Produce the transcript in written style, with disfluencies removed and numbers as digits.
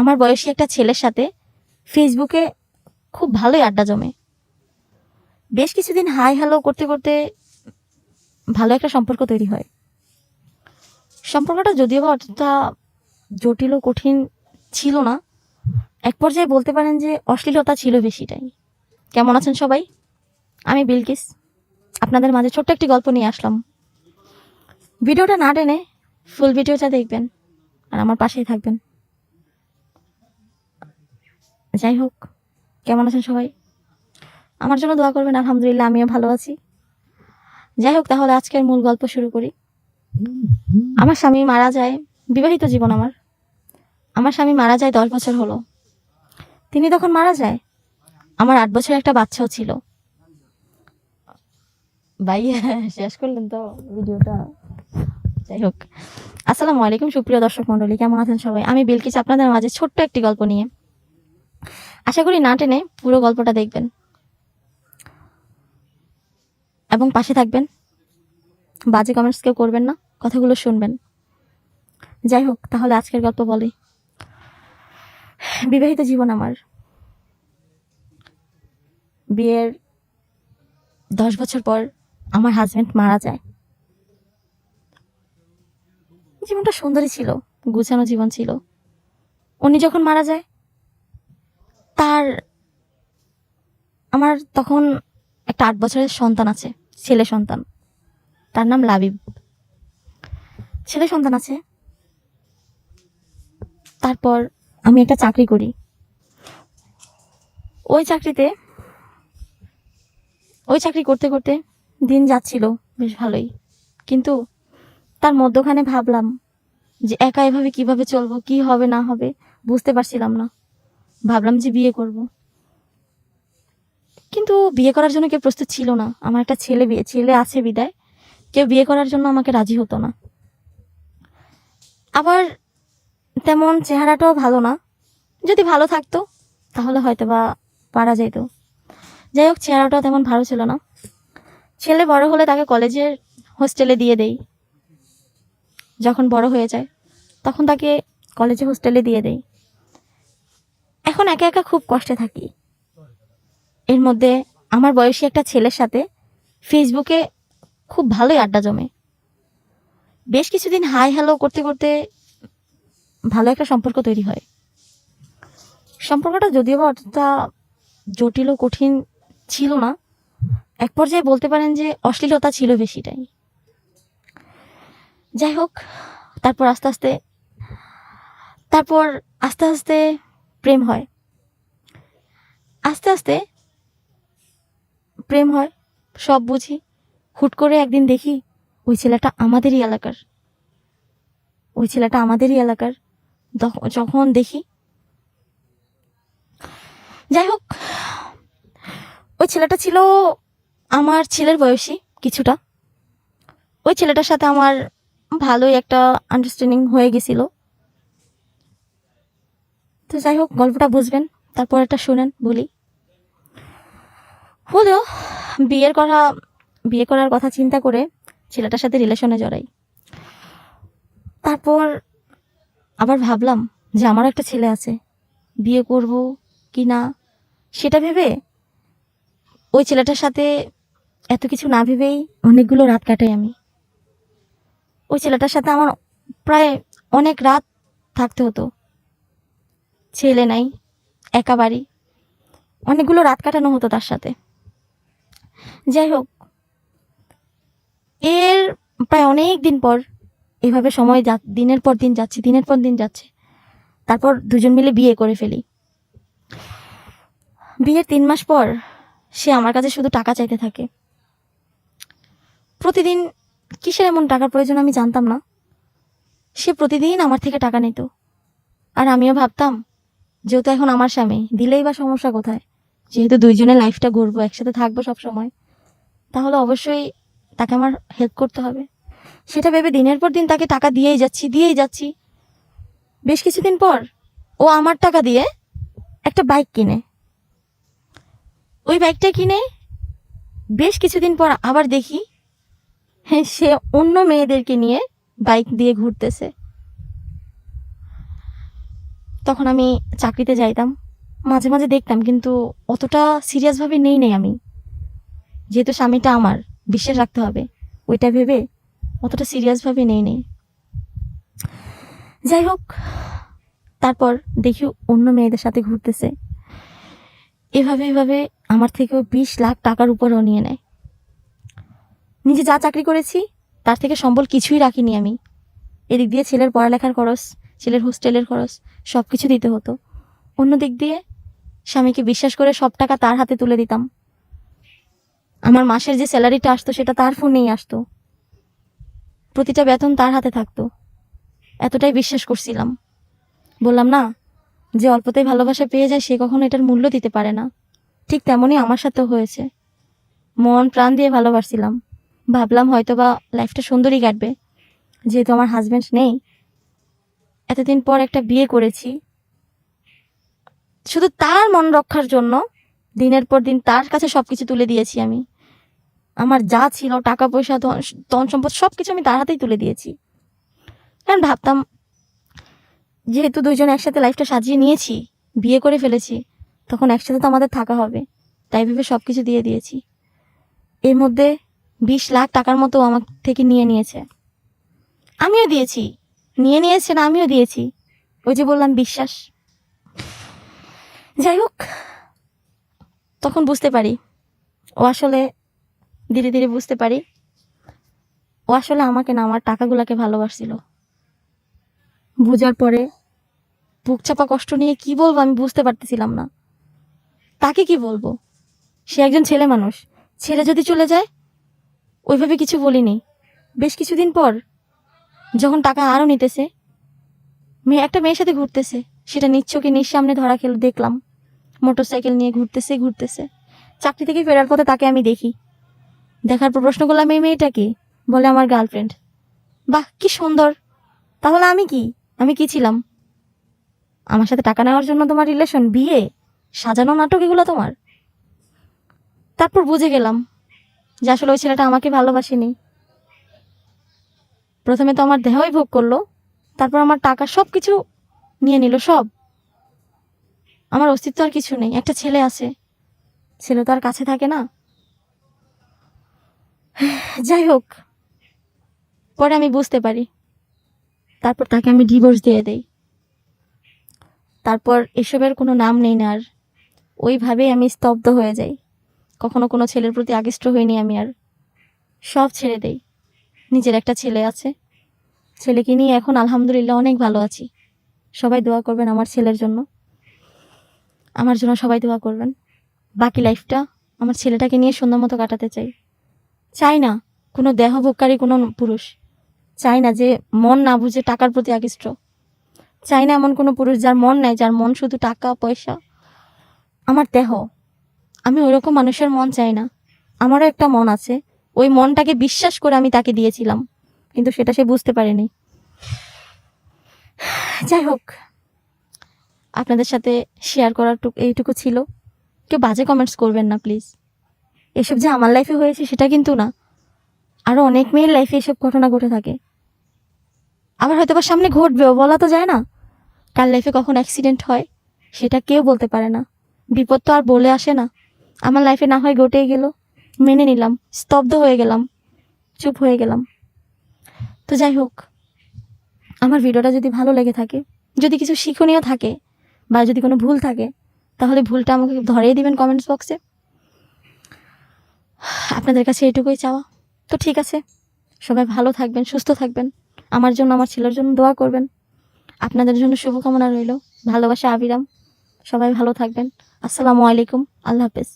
আমার বয়সী একটা ছেলের সাথে ফেসবুকে খুব ভালোই আড্ডা জমে। বেশ কিছুদিন হাই হ্যালো করতে করতে ভালো একটা সম্পর্ক তৈরি হয়। সম্পর্কটা যদিও বা অতটা জটিল ও কঠিন ছিল না, এক পর্যায়ে বলতে পারেন যে অশ্লীলতা ছিল বেশিটাই। কেমন আছেন সবাই? আমি বিলকিস, আপনাদের মাঝে ছোট্ট একটি গল্প নিয়ে আসলাম। ভিডিওটা না টেনে ফুল ভিডিওটা দেখবেন আর আমার পাশেই থাকবেন। যাই হোক, কেমন আছেন সবাই? আমার জন্য দোয়া করবেন। আলহামদুলিল্লাহ, আমিও ভালো আছি। যাই হোক, তাহলে আজকের মূল গল্প শুরু করি। আমার স্বামী মারা যায়, বিবাহিত জীবন আমার স্বামী মারা যায় 10 বছর হলো। তিনি তখন মারা যায়, আমার 8 বছরের একটা বাচ্চাও ছিল। ভাই শেষ করলেন তো ভিডিওটা? যাই হোক, আসসালামু আলাইকুম সুপ্রিয় দর্শক মন্ডলী, কেমন আছেন সবাই? আমি বিলকিস, আপনাদের মাঝে ছোট্ট একটি গল্প নিয়ে। আশা করি না টেনে পুরো গল্পটা দেখবেন এবং পাশে থাকবেন। বাজে কমেন্টস কেউ করবেন না, কথাগুলো শুনবেন। যাই হোক, তাহলে আজকের গল্প বলি। বিবাহিত জীবন আমার। বিয়ের 10 বছর পর আমার হাজবেন্ড মারা যায়। জীবনটা সুন্দরী ছিল, গুছানো জীবন ছিল। উনি যখন মারা যায়, আমার তখন একটা 8 বছরের সন্তান আছে, ছেলে সন্তান। তার নাম লাবিব। ছেলে সন্তান আছে। তারপর আমি একটা চাকরি করি। ওই চাকরি করতে করতে দিন যাচ্ছিল বেশ ভালোই, কিন্তু তার মধ্যখানে ভাবলাম যে একা এভাবে কিভাবে চলবো, কি হবে না হবে বুঝতে পারছিলাম না। ভাবলাম যে বিয়ে করব, কিন্তু বিয়ে করার জন্য কেউ প্রস্তুত ছিল না। আমার একটা ছেলে আছে বিদায় কেউ বিয়ে করার জন্য আমাকে রাজি হতো না। আবার তেমন চেহারাটাও ভালো না। যদি ভালো থাকতো তাহলে হয়তো বা পারা যেত। যাই হোক, চেহারাটাও তেমন ভালো ছিল না। ছেলে বড় হলে তাকে কলেজের হোস্টেলে দিয়ে দেই। যখন বড় হয়ে যায় তখন তাকে কলেজে হোস্টেলে দিয়ে দেই। এখন একা একা খুব কষ্টে থাকি। এর মধ্যে আমার বয়সী একটা ছেলের সাথে ফেসবুকে খুব ভালোই আড্ডা জমে। বেশ কিছুদিন হাই হ্যালো করতে করতে ভালো একটা সম্পর্ক তৈরি হয়। সম্পর্কটা যদিও বা অতটা জটিল ও কঠিন ছিল না, এক পর্যায়ে বলতে পারেন যে অশ্লীলতা ছিল বেশিটাই। যাই হোক, তারপর আস্তে আস্তে প্রেম হয়। আস্তে আস্তে প্রেম হয়, সব বুঝি। হুট করে একদিন দেখি ওই ছেলেটা আমাদেরই এলাকার। যখন দেখি, যাই হোক, ওই ছেলেটা ছিল আমার ছেলের বয়সী কিছুটা। ওই ছেলেটার সাথে আমার ভালোই একটা আন্ডারস্ট্যান্ডিং হয়ে গেছিল। তো যাই হোক, গল্পটা বুঝবেন, তারপর এটা শুনেন বলি। হলো বিয়ে করার কথা চিন্তা করে ছেলেটার সাথে রিলেশনে জড়াই। তারপর আবার ভাবলাম যে আমার একটা ছেলে আছে, বিয়ে করব কি না সেটা ভেবে ওই ছেলেটার সাথে এত কিছু না ভেবেই অনেকগুলো রাত কাটাই আমি। ওই ছেলেটার সাথে আমার প্রায় অনেক রাত থাকতে হতো। ছেলে নাই, একা বাড়ি, অনেকগুলো রাত কাটানো হতো তার সাথে। যাই হোক, এর প্রায় অনেক দিন পর এভাবে সময় দিনের পর দিন যাচ্ছে। তারপর দুজন মিলে বিয়ে করে ফেলি। বিয়ের 3 মাস পর সে আমার কাছে শুধু টাকা চাইতে থাকে। প্রতিদিন কিসের এমন টাকার প্রয়োজন আমি জানতাম না। সে প্রতিদিন আমার থেকে টাকা নিত। আর আমিও ভাবতাম, যেহেতু এখন আমার স্বামী, দিলেই বা সমস্যা কোথায়? যেহেতু দুইজনের লাইফটা গড়বো, একসাথে থাকবো সব সময়, তাহলে অবশ্যই তাকে আমার হেল্প করতে হবে। সেটা ভেবে দিনের পর দিন তাকে টাকা দিয়েই যাচ্ছি। বেশ কিছুদিন পর ও আমার টাকা দিয়ে একটা বাইক কিনে। ওই বাইকটা কিনে বেশ কিছুদিন পর আবার দেখি সে অন্য মেয়েদেরকে নিয়ে বাইক দিয়ে ঘুরতেছে। তখন আমি চাকরিতে যাইতাম, মাঝে মাঝে দেখতাম, কিন্তু অতটা সিরিয়াসভাবে নেই আমি, যেহেতু স্বামীটা আমার, বিশ্বাস রাখতে হবে, ওইটা ভেবে অতটা সিরিয়াসভাবে নেই। যাই হোক, তারপর দেখি অন্য মেয়েদের সাথে ঘুরতেছে, এভাবে আমার থেকেও 20 লাখ টাকার উপরও নিয়ে নেয়। নিজে যা চাকরি করেছি তার থেকে সম্বল কিছুই রাখিনি আমি। এদিক দিয়ে ছেলের পড়ালেখার খরচ, ছেলের হোস্টেলের খরচ, সব কিছু দিতে হতো। অন্য দিক দিয়ে স্বামীকে বিশ্বাস করে সব টাকা তার হাতে তুলে দিতাম। আমার মাসের যে স্যালারিটা আসতো সেটা তার ফোনেই আসতো, প্রতিটা বেতন তার হাতে থাকতো। এতটাই বিশ্বাস করছিলাম। বললাম না যে অল্পতেই ভালোবাসা পেয়ে যায় সে কখনো এটার মূল্য দিতে পারে না। ঠিক তেমনই আমার সাথেও হয়েছে। মন প্রাণ দিয়ে ভালোবাসছিলাম, ভাবলাম হয়তো বা লাইফটা সুন্দরই কাটবে, যেহেতু আমার হাজব্যান্ড নেই। এতদিন পর একটা বিয়ে করেছি, শুধু তার মন রক্ষার জন্য দিনের পর দিন তার কাছে সবকিছু তুলে দিয়েছি আমি। আমার যা ছিল, টাকা পয়সা, ধন সম্পদ, সবকিছু আমি তার হাতেই তুলে দিয়েছি। কারণ ভাবতাম যেহেতু দুইজন একসাথে লাইফটা সাজিয়ে নিয়েছি, বিয়ে করে ফেলেছি, তখন একসাথে তো আমাদের থাকা হবে, তাই ভেবে সবকিছু দিয়ে দিয়েছি। এর মধ্যে 20 লাখ টাকার মতো আমার থেকে নিয়েছে। আমিও দিয়েছি, নিয়েছে না, আমিও দিয়েছি। ওই যে বললাম বিশ্বাস। যাই হোক, তখন বুঝতে পারি ও আসলে, ধীরে ধীরে বুঝতে পারি ও আসলে আমাকে না, আমার টাকাগুলাকে ভালোবাসছিল। বুঝার পরে বুক চাপা কষ্ট নিয়ে কি বলবো আমি বুঝতে পারতেছিলাম না। তাকে কি বলবো, সে একজন ছেলে মানুষ, ছেলে যদি চলে যায়, ওইভাবে কিছু বলিনি। বেশ কিছুদিন পর যখন টাকা আরও নিতেছে, একটা মেয়ের সাথে ঘুরতেছে, সেটা নিজ সামনে ধরা খেল, দেখলাম মোটরসাইকেল নিয়ে ঘুরতেছে। চাকরি থেকে ফেরার পথে তাকে আমি দেখি। দেখার পর প্রশ্ন করলাম, এই মেয়েটাকে? বলে আমার গার্লফ্রেন্ড। বাহ, কি সুন্দর! তাহলে আমি কি ছিলাম? আমার সাথে টাকা নেওয়ার জন্য তোমার রিলেশন, বিয়ে, সাজানো নাটক, এগুলো তোমার? তারপর বুঝে গেলাম যে আসলে ওই ছেলেটা আমাকে ভালোবাসেনি। প্রথমে তো আমার দেহই ভোগ করলো, তারপর আমার টাকা সব কিছু নিয়ে নিল, সব। আমার অস্তিত্ব আর কিছু নেই। একটা ছেলে আছে, ছেলে তো আর কাছে থাকে না। যাই হোক, পরে আমি বুঝতে পারি, তারপর তাকে আমি ডিভোর্স দিয়ে দেই। তারপর এসবের কোনো নাম নেই না আর, ওইভাবেই আমি স্তব্ধ হয়ে যাই। কখনো কোনো ছেলের প্রতি আকৃষ্ট হইনি আমি আর, সব ছেড়ে দেই। নিজের একটা ছেলে আছে, ছেলেকে নিয়ে এখন আলহামদুলিল্লাহ অনেক ভালো আছি। সবাই দোয়া করবেন আমার ছেলের জন্য, আমার জন্য সবাই দোয়া করবেন। বাকি লাইফটা আমার ছেলেটাকে নিয়ে সুন্দর মতো কাটাতে চাই না কোনো দেহভোগকারী কোনো পুরুষ, চাই না যে মন না বুঝে টাকার প্রতি আকৃষ্ট, চাই না এমন কোনো পুরুষ যার মন নাই, যার মন শুধু টাকা পয়সা, আমার দেহ। আমি ওইরকম মানুষের মন চাই না। আমারও একটা মন আছে, ওই মনটাকে বিশ্বাস করে আমি তাকে দিয়েছিলাম, কিন্তু সেটা সে বুঝতে পারেনি। যাই হোক, আপনাদের সাথে শেয়ার করার এইটুকু ছিল। কেউ বাজে কমেন্টস করবেন না প্লিজ। এসব যে আমার লাইফে হয়েছে সেটা কিন্তু না, আরও অনেক মেয়ের লাইফে এসব ঘটনা ঘটে থাকে। আবার হয়তো বা সামনে ঘটবেও, বলা তো যায় না। কার লাইফে কখন অ্যাক্সিডেন্ট হয় সেটা কেউ বলতে পারে না। বিপদ তো আর বলে আসে না। আমার লাইফে না হয় ঘটেই গেল, মেনে নিলাম, স্তব্ধ হয়ে গেলাম, চুপ হয়ে গেলাম। তো যাই হোক, আমার ভিডিওটা যদি ভালো লেগে থাকে, যদি কিছু শিক্ষণীয় থাকে, বা যদি কোনো ভুল থাকে, তাহলে ভুলটা আমাকে ধরিয়ে দিবেন কমেন্টস বক্সে। আপনাদের কাছে এটুকুই চাওয়া। তো ঠিক আছে, সবাই ভালো থাকবেন, সুস্থ থাকবেন। আমার জন্য, আমার ছেলের জন্য দোয়া করবেন। আপনাদের জন্য শুভকামনা রইল। ভালোবাসা, আবিরাম। সবাই ভালো থাকবেন। আসসালামু আলাইকুম। আল্লাহ হাফেজ।